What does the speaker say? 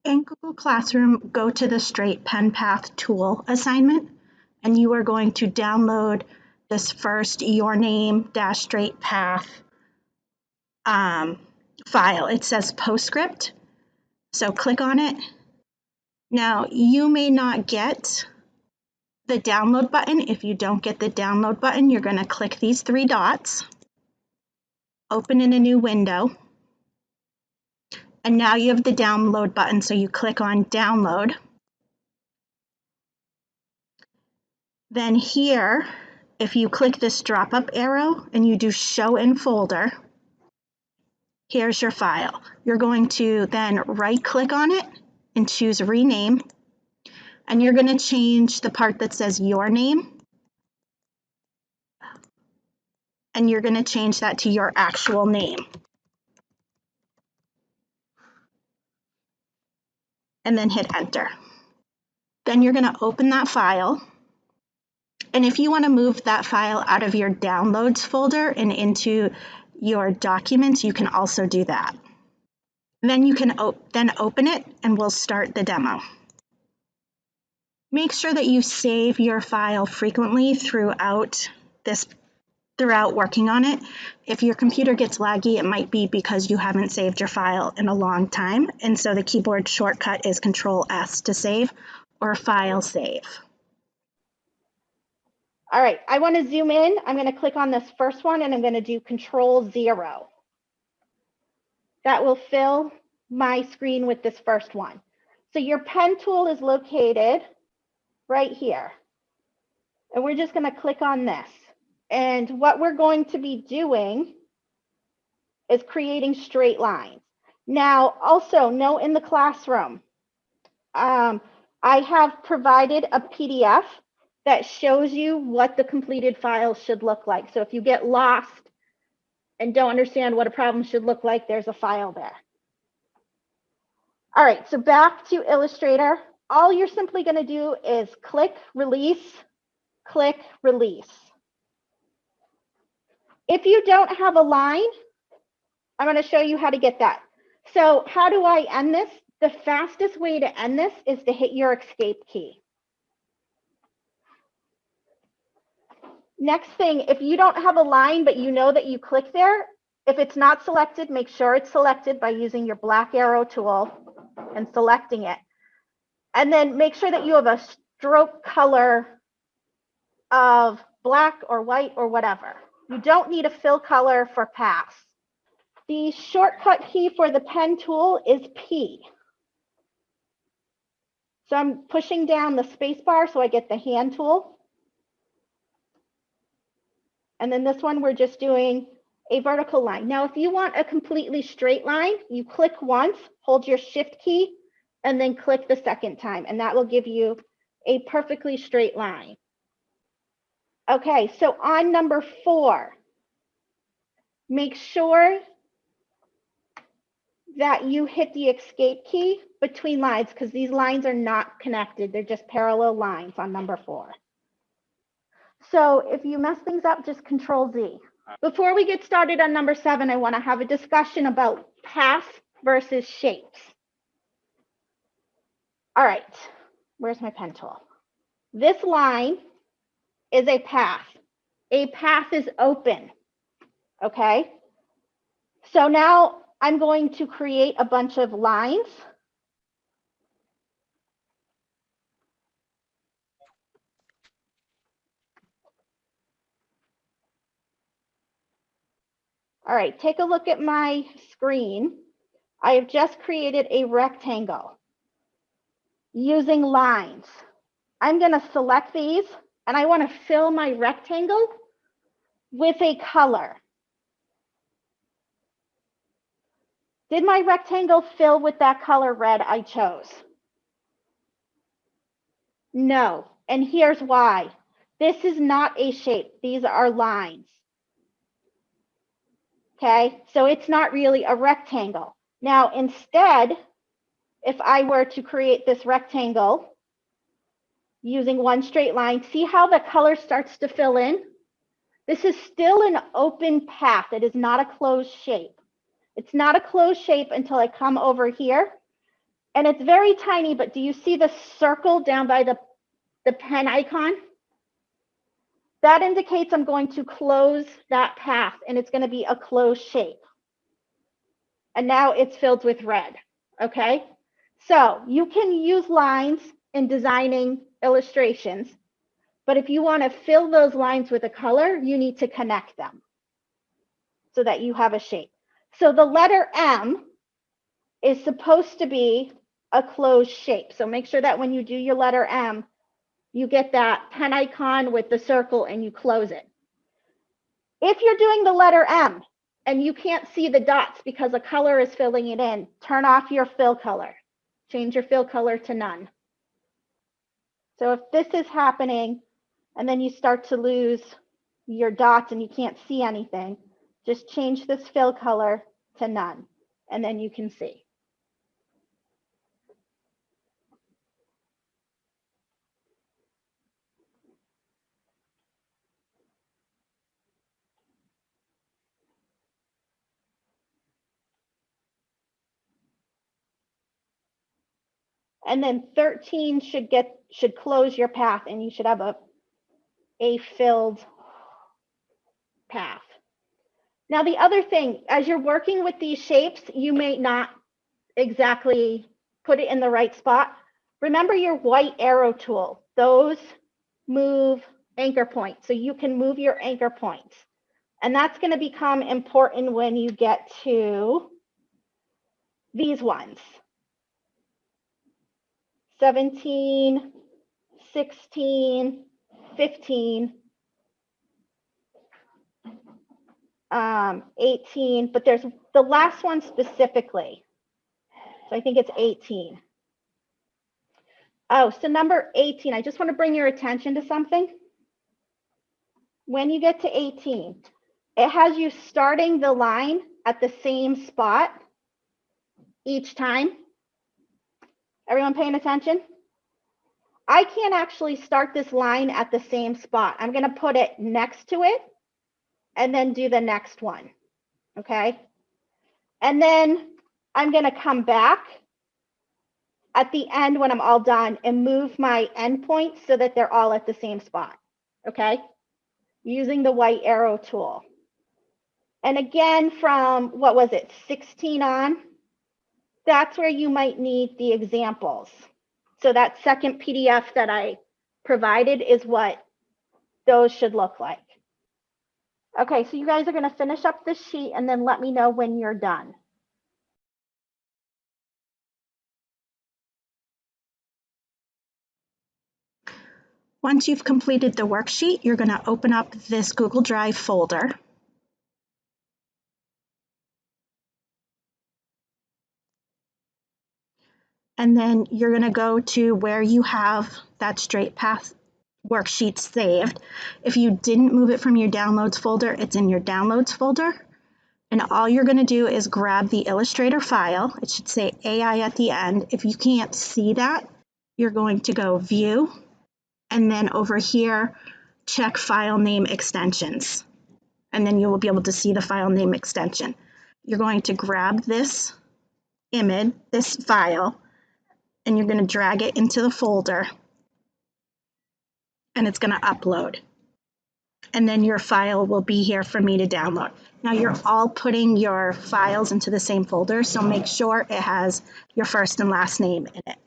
In Google Classroom, go to the Straight Pen Path tool assignment, and you are going to download this first your name dash straight path file. It says PostScript, so click on it. Now, you may not get the download button. If you don't get the download button, you're going to click these three dots, open in a new window, and now you have the download button, so you click on download. Then here, if you click this drop-up arrow and you do show in folder, here's your file. You're going to then right-click on it and choose rename, and you're going to change the part that says your name, and you're going to change that to your actual name. And then hit enter. Then you're going to open that file. And if you want to move that file out of your downloads folder and into your documents, you can also do that. Then you can then open it and we'll start the demo. Make sure that you save your file frequently throughout working on it. If your computer gets laggy, it might be because you haven't saved your file in a long time. And so the keyboard shortcut is Control-S to save or File Save. All right, I want to zoom in. I'm going to click on this first one and I'm going to do Control-0. That will fill my screen with this first one. So your pen tool is located right here. And we're just going to click on this. And what we're going to be doing is creating straight lines. Now, also note in the classroom, I have provided a PDF that shows you what the completed file should look like. So if you get lost and don't understand what a problem should look like, there's a file there. All right, so back to Illustrator. All you're simply going to do is click release. If you don't have a line, I'm going to show you how to get that. So how do I end this? The fastest way to end this is to hit your escape key. Next thing, if you don't have a line, but you know that you click there, if it's not selected, make sure it's selected by using your black arrow tool and selecting it. And then make sure that you have a stroke color of black or white or whatever. You don't need a fill color for pass. The shortcut key for the pen tool is P. So I'm pushing down the space bar so I get the hand tool. And then this one, we're just doing a vertical line. Now, if you want a completely straight line, you click once, hold your shift key, and then click the second time, and that will give you a perfectly straight line. Okay, so on number 4, make sure that you hit the escape key between lines because these lines are not connected. They're just parallel lines on number 4. So if you mess things up, just Control Z. Before we get started on number 7, I want to have a discussion about paths versus shapes. All right, where's my pen tool? This line is a path. A path is open, okay? So now I'm going to create a bunch of lines. All right, take a look at my screen. I have just created a rectangle using lines. I'm going to select these and I want to fill my rectangle with a color. Did my rectangle fill with that color red I chose? No, and here's why. This is not a shape. These are lines. Okay, so it's not really a rectangle. Now, instead, if I were to create this rectangle using one straight line, see how the color starts to fill in? This is still an open path. It is not a closed shape. It's not a closed shape until I come over here And it's very tiny, but do you see the circle down by the pen icon? That indicates I'm going to close that path, and it's going to be a closed shape. And now it's filled with red, okay? So you can use lines in designing illustrations, but if you want to fill those lines with a color, you need to connect them so that you have a shape. So the letter M is supposed to be a closed shape. So make sure that when you do your letter M, you get that pen icon with the circle and you close it. If you're doing the letter M and you can't see the dots because a color is filling it in, turn off your fill color. Change your fill color to none. So if this is happening and then you start to lose your dots and you can't see anything, just change this fill color to none, and then you can see. And then 13 should close your path, and you should have a filled path. Now, the other thing, as you're working with these shapes, you may not exactly put it in the right spot. Remember your white arrow tool. Those move anchor points, so you can move your anchor points. And that's going to become important when you get to these ones. 17, 16, 15, 18, but there's the last one specifically. So I think it's 18. Oh, so number 18, I just want to bring your attention to something. When you get to 18, it has you starting the line at the same spot each time. Everyone paying attention? I can't actually start this line at the same spot. I'm going to put it next to it and then do the next one, okay? And then I'm going to come back at the end when I'm all done and move my endpoints so that they're all at the same spot, okay? Using the white arrow tool. And again, from, what was it, 16 on, that's where you might need the examples. So that second PDF that I provided is what those should look like. Okay, so you guys are going to finish up this sheet and then let me know when you're done. Once you've completed the worksheet, you're going to open up this Google Drive folder. And then you're going to go to where you have that straight path worksheet saved. If you didn't move it from your downloads folder, it's in your downloads folder. And all you're going to do is grab the Illustrator file. It should say AI at the end. If you can't see that, you're going to go View, and then over here, check File Name Extensions. And then you will be able to see the file name extension. You're going to grab this image, this file, and you're going to drag it into the folder, and it's going to upload. And then your file will be here for me to download. Now you're all putting your files into the same folder, so make sure it has your first and last name in it.